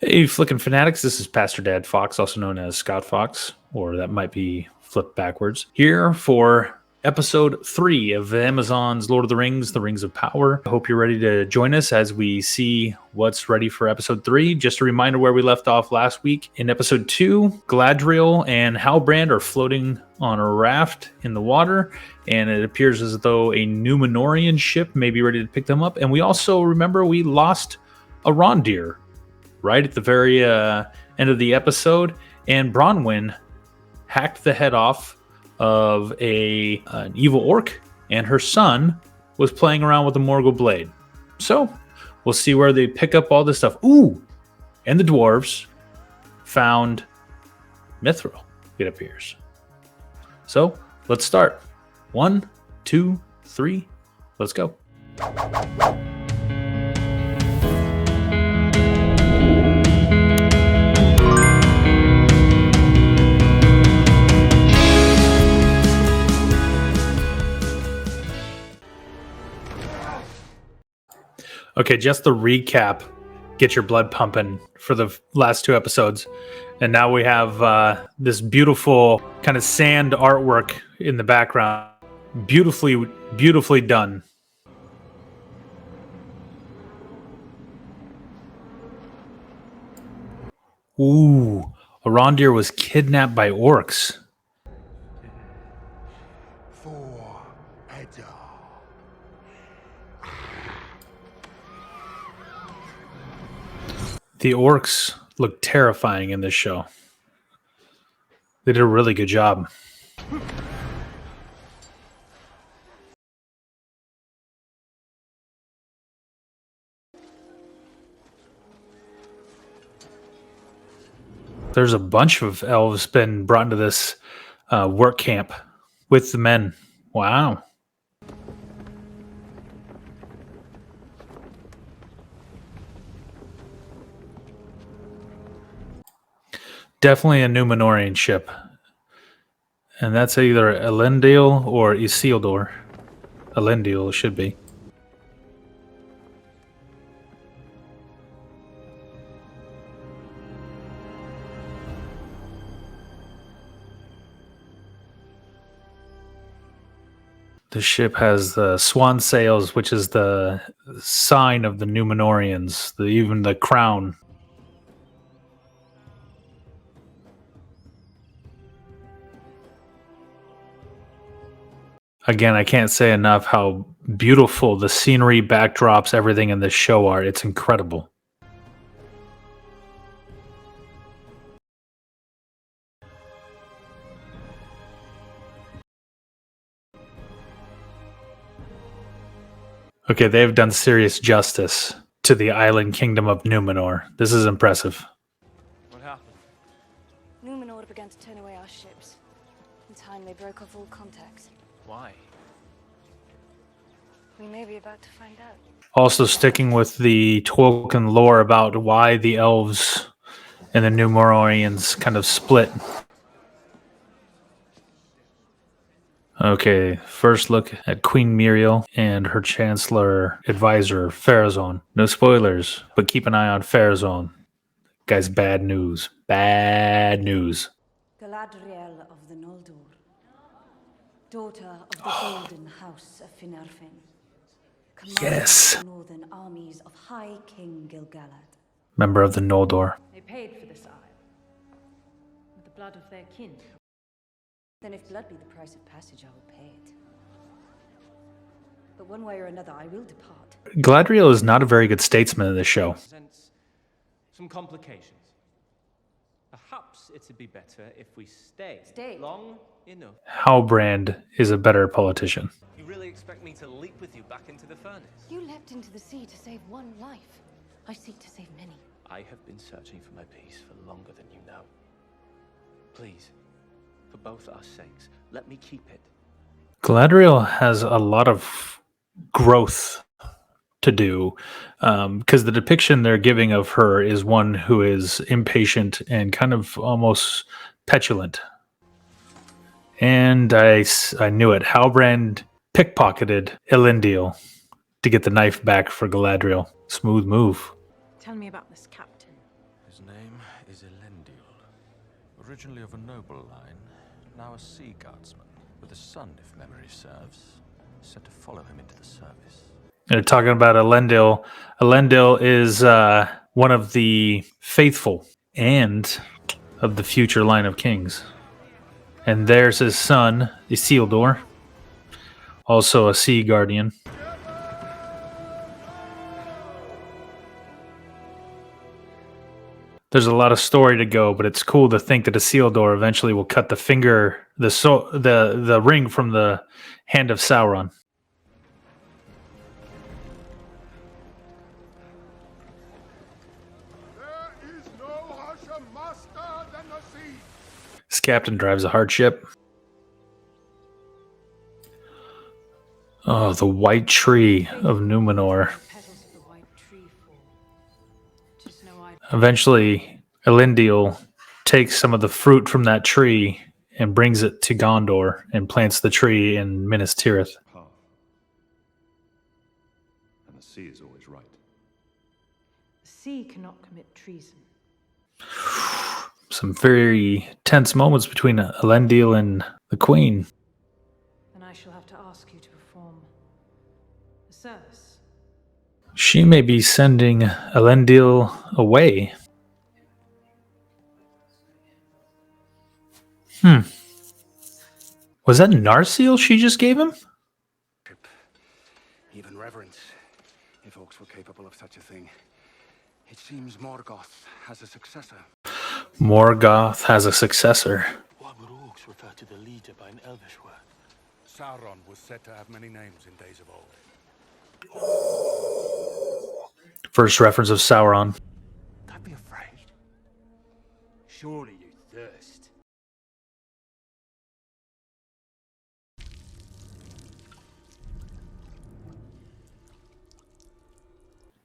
Hey, Flickin' Fanatics, this is Pastor Dad Fox, also known as Scott Fox, or that might be flipped backwards, here for episode 3 of Amazon's Lord of the Rings of Power. I hope you're ready to join us as we see what's ready for episode 3. Just a reminder where we left off last week. In episode 2, Galadriel and Halbrand are floating on a raft in the water, and it appears as though a Númenórean ship may be ready to pick them up. And we also remember we lost a Rondir right at the very end of the episode, and Bronwyn hacked the head off of an evil orc, and her son was playing around with a Morgul blade. So we'll see where they pick up all this stuff. Ooh, and the dwarves found Mithril, it appears. So let's start. 1, 2, 3, let's go. Okay, just the recap. Get your blood pumping for the last 2 episodes. And now we have this beautiful kind of sand artwork in the background. Beautifully, beautifully done. Ooh, Rondir was kidnapped by orcs. For Adar. The orcs look terrifying in this show. They did a really good job. There's a bunch of elves been brought into this work camp with the men. Wow. Definitely a Númenórean ship. And that's either Elendil or Isildur. Elendil should be. The ship has the swan sails, which is the sign of the Númenóreans, even the crown. Again, I can't say enough how beautiful the scenery, backdrops, everything in this show are. It's incredible. Okay, they've done serious justice to the island kingdom of Númenor. This is impressive. What happened? Númenor began to turn away our ships. In time, they broke off all contacts. Why? We may be about to find out. Also sticking with the Tolkien lore about why the elves and the Númenóreans kind of split. Okay, first look at Queen Muriel and her Chancellor Advisor, Pharazôn. No spoilers, but keep an eye on Pharazôn. Guys, bad news. Bad news. Galadriel of the Noldor, daughter of the Golden House of Finarfin. Yes. Of the northern armies of High King Gil-galad. Member of the Noldor. They paid for this isle with the blood of their kin. Then if blood be the price of passage, I will pay it. But one way or another, I will depart. Galadriel is not a very good statesman in this show. Presents some complications. Perhaps it'd be better if we stay long enough. Halbrand is a better politician. You really expect me to leap with you back into the furnace? You leapt into the sea to save one life. I seek to save many. I have been searching for my peace for longer than you know. Please, for both our sakes, let me keep it. Galadriel has a lot of growth to do, because the depiction they're giving of her is one who is impatient and kind of almost petulant. And I knew it. Halbrand pickpocketed Elendil to get the knife back for Galadriel. Smooth move. Tell me about this captain. His name is Elendil. Originally of a noble line, now a sea guardsman, with a son, if memory serves, set to follow him into the service. They're talking about Elendil. Elendil is one of the faithful and of the future line of kings. And there's his son, Isildur, also a sea guardian. There's a lot of story to go, but it's cool to think that Isildur eventually will cut the ring from the hand of Sauron. There is no harsher master than the sea. This captain drives a hard ship. Oh, the white tree of Numenor. Petals of the white tree fall. 'Tis no idol. Eventually, Elendil takes some of the fruit from that tree and brings it to Gondor and plants the tree in Minas Tirith. Path. And the sea is always right. The sea cannot commit treason. Some very tense moments between Elendil and the Queen. Then I shall have to ask you to perform a service. She may be sending Elendil away. Was that Narsil she just gave him? Even reverence, if orcs were capable of such a thing. It seems Morgoth has a successor. Morgoth has a successor. Why would orcs refer to the leader by an elvish word? Sauron was said to have many names in days of old. First reference of Sauron. Don't be afraid. Surely you thirst.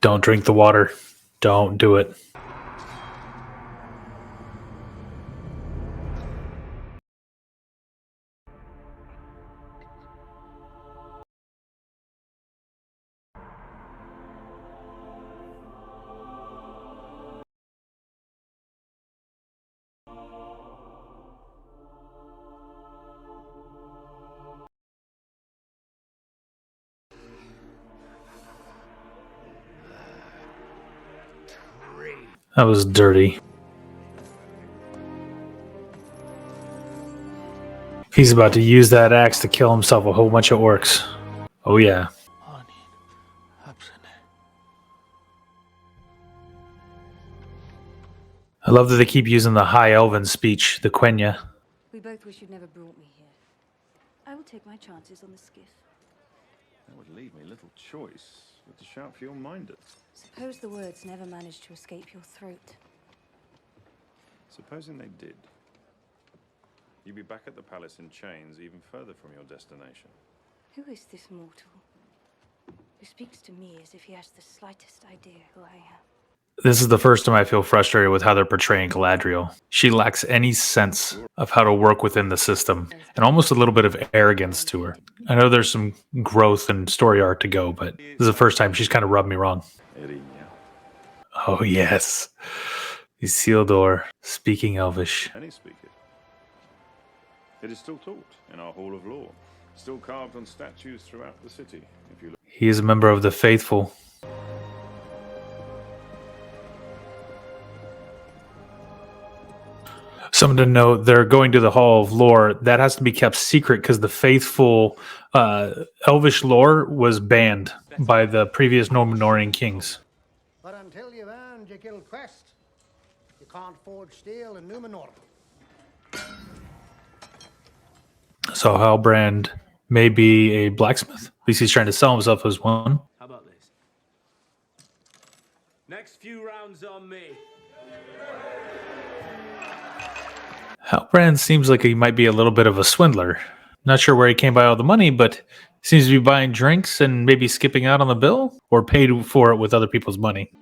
Don't drink the water. Don't do it. That was dirty. He's about to use that axe to kill himself a whole bunch of orcs. Oh yeah. I love that they keep using the High Elven speech, the Quenya. We both wish you'd never brought me here. I will take my chances on the skiff. That would leave me little choice but to shout for your minders. Suppose the words never managed to escape your throat. Supposing they did, you'd be back at the palace in chains, even further from your destination. Who is this mortal who speaks to me as if he has the slightest idea who I am? This is the first time I feel frustrated with how they're portraying Galadriel. She lacks any sense of how to work within the system, and almost a little bit of arrogance to her. I know there's some growth and story arc to go, but this is the first time she's kind of rubbed me wrong. Oh yes. Isildur, speaking Elvish. Any speak it. It is still taught in our Hall of Law, still carved on statues throughout the city. If you look. He is a member of the faithful. Something to note, they're going to the Hall of Lore. That has to be kept secret because the faithful Elvish lore was banned by the previous Númenórean kings. But until you've earned your guild crest, you can't forge steel in Númenor. So Halbrand may be a blacksmith. At least he's trying to sell himself as one. How about this? Next few rounds on me. Halbrand seems like he might be a little bit of a swindler. Not sure where he came by all the money, but seems to be buying drinks and maybe skipping out on the bill or paid for it with other people's money.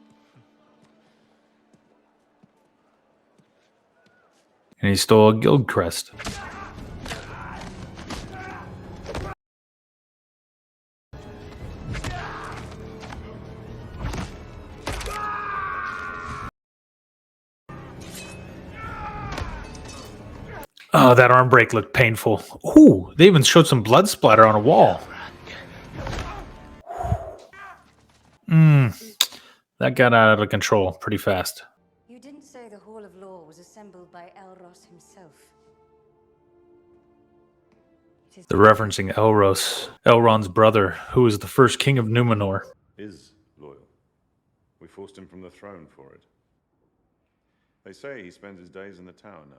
And he stole a guild crest. Oh, that arm break looked painful. Ooh, they even showed some blood splatter on a wall. That got out of control pretty fast. You didn't say the Hall of Law was assembled by Elros himself. They're referencing Elros, Elrond's brother, who was the first king of Numenor. Is loyal. We forced him from the throne for it. They say he spends his days in the tower now.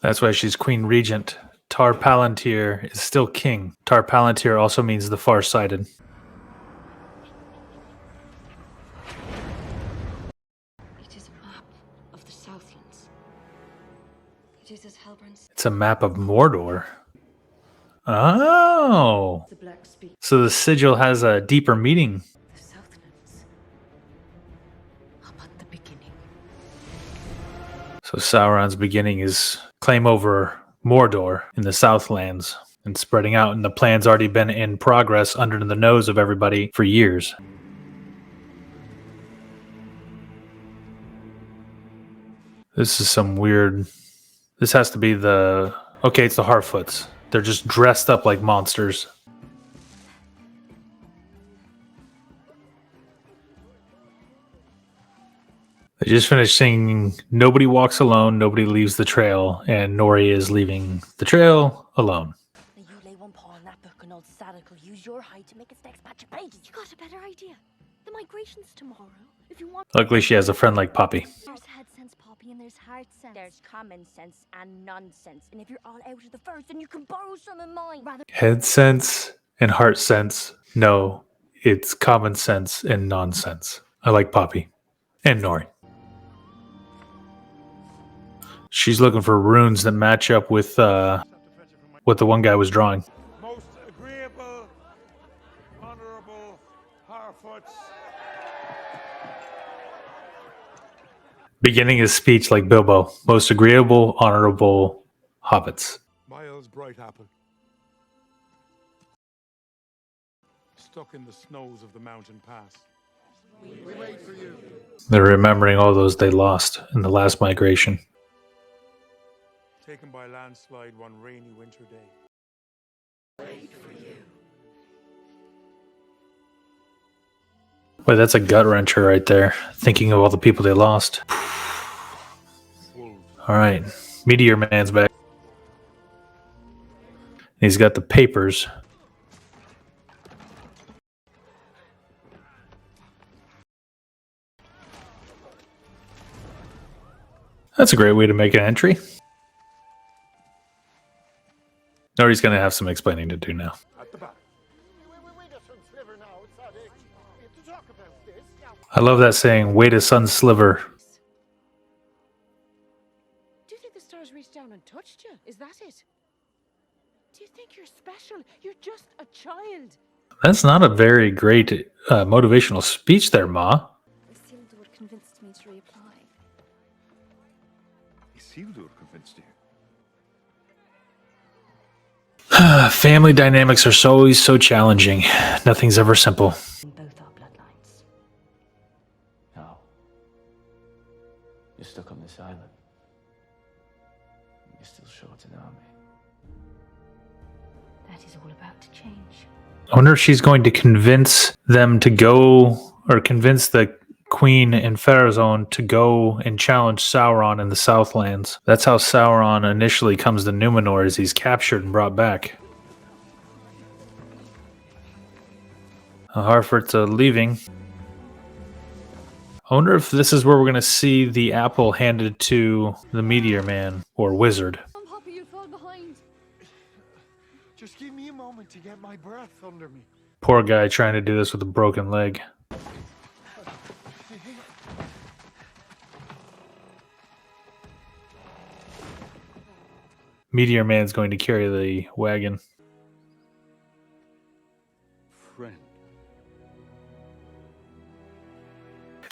That's why she's Queen Regent. Tar Palantir is still king. Tar Palantir also means the far-sighted. It is a map of the Southlands. It is as Halbrand. It's a map of Mordor. Oh! The Black Speak. So the sigil has a deeper meaning. The Southlands. Up at the beginning. So Sauron's beginning is claim over Mordor in the Southlands and spreading out, and the plan's already been in progress under the nose of everybody for years. This is some weird... This has to be the... Okay, it's the Harfoots. They're just dressed up like monsters. They just finished singing Nobody Walks Alone, Nobody Leaves the Trail, and Nori is leaving the trail alone. Now you lay one paw on that book and old Sadok will use your hide to make its next batch of pages. You got a better idea. The migration's tomorrow. If you want... Luckily, she has a friend like Poppy. There's head sense, Poppy, and there's heart sense. There's common sense and nonsense. And if you're all out of the first, then you can borrow some of mine. Rather... Head sense and heart sense. No, it's common sense and nonsense. I like Poppy. And Nori. She's looking for runes that match up with what the one guy was drawing. Most agreeable, honorable Harfoots. Beginning his speech like Bilbo. Most agreeable, honorable hobbits. Miles Brightapple. Stuck in the snows of the mountain pass. We wait for you. They're remembering all those they lost in the last migration. Taken by landslide one rainy winter day. Wait for you. Boy, that's a gut wrencher right there. Thinking of all the people they lost. All right, Meteor Man's back. He's got the papers. That's a great way to make an entry. Nori's going to have some explaining to do now. At the back. I love that saying, wait a sun sliver. Do you think the stars reached down and touched you? Is that it? Do you think you're special? You're just a child. That's not a very great motivational speech there, Ma. Isildur convinced me to reapply. Isildur convinced you? Family dynamics are always so challenging. Nothing's ever simple. In both our bloodlines. No. You're stuck on this island. You're still short an army. That is all about to change. I wonder if she's going to convince them to go, or convince the Queen and Farazone to go and challenge Sauron in the Southlands. That's how Sauron initially comes to Numenor, as he's captured and brought back. Harfoots leaving. I wonder if this is where we're going to see the apple handed to the Meteor Man, or Wizard. Come, Poppy, you'll fall behind. Just give me a moment to get my breath under me. Poor guy trying to do this with a broken leg. Meteor Man's going to carry the wagon. Friend.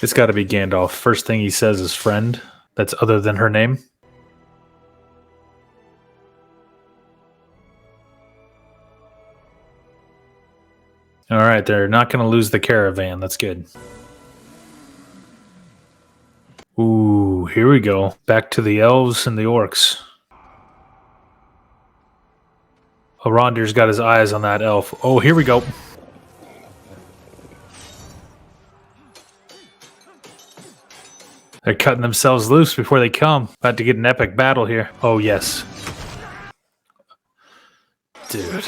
It's got to be Gandalf. First thing he says is friend. That's other than her name. All right, they're not going to lose the caravan. That's good. Ooh, here we go. Back to the elves and the orcs. Arondir's got his eyes on that elf. Oh, here we go. They're cutting themselves loose before they come. About to get an epic battle here. Oh, yes. Dude.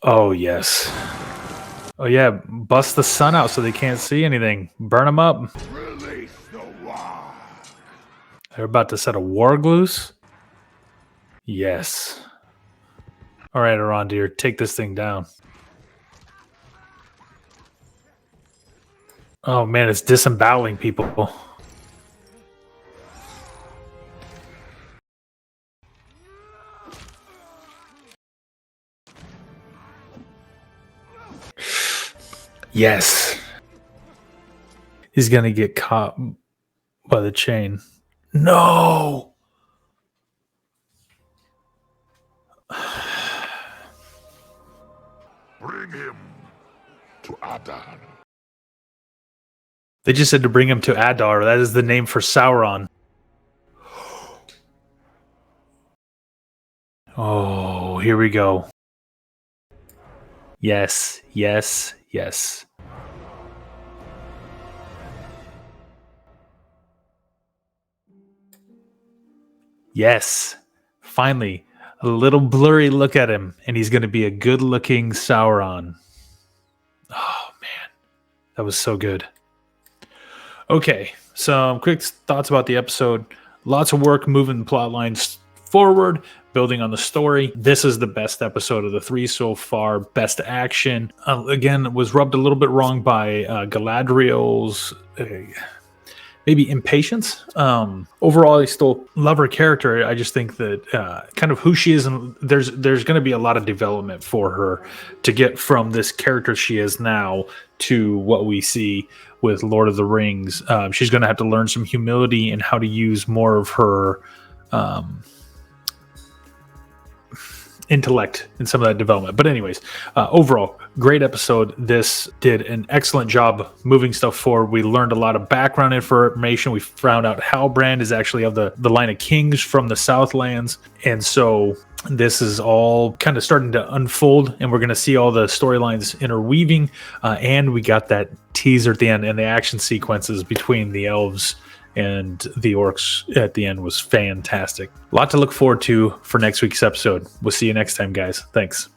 Oh, yes. Oh, yeah. Bust the sun out so they can't see anything. Burn them up. Release the war. They're about to set a warg loose. Yes. All right, Arondir, take this thing down. Oh, man, it's disemboweling people. Yes. He's going to get caught by the chain. No! Bring him to Adar. They just said to bring him to Adar. That is the name for Sauron. Oh, here we go. Yes, yes, yes. Yes. Finally, a little blurry look at him, and he's going to be a good-looking Sauron. Oh, man. That was so good. Okay, some quick thoughts about the episode. Lots of work moving the plot lines forward, building on the story. This is the best episode of the 3 so far. Best action. Again, was rubbed a little bit wrong by Galadriel's maybe impatience. Overall, I still love her character. I just think that kind of who she is, and there's going to be a lot of development for her to get from this character she is now to what we see with Lord of the Rings. She's going to have to learn some humility and how to use more of her intellect in some of that development. But anyways, overall, great episode. This did an excellent job moving stuff forward. We learned a lot of background information. We found out Halbrand is actually of the line of kings from the Southlands. And so this is all kind of starting to unfold, and we're going to see all the storylines interweaving. And we got that teaser at the end, and the action sequences between the elves and the orcs at the end was fantastic. A lot to look forward to for next week's episode. We'll see you next time, guys. Thanks.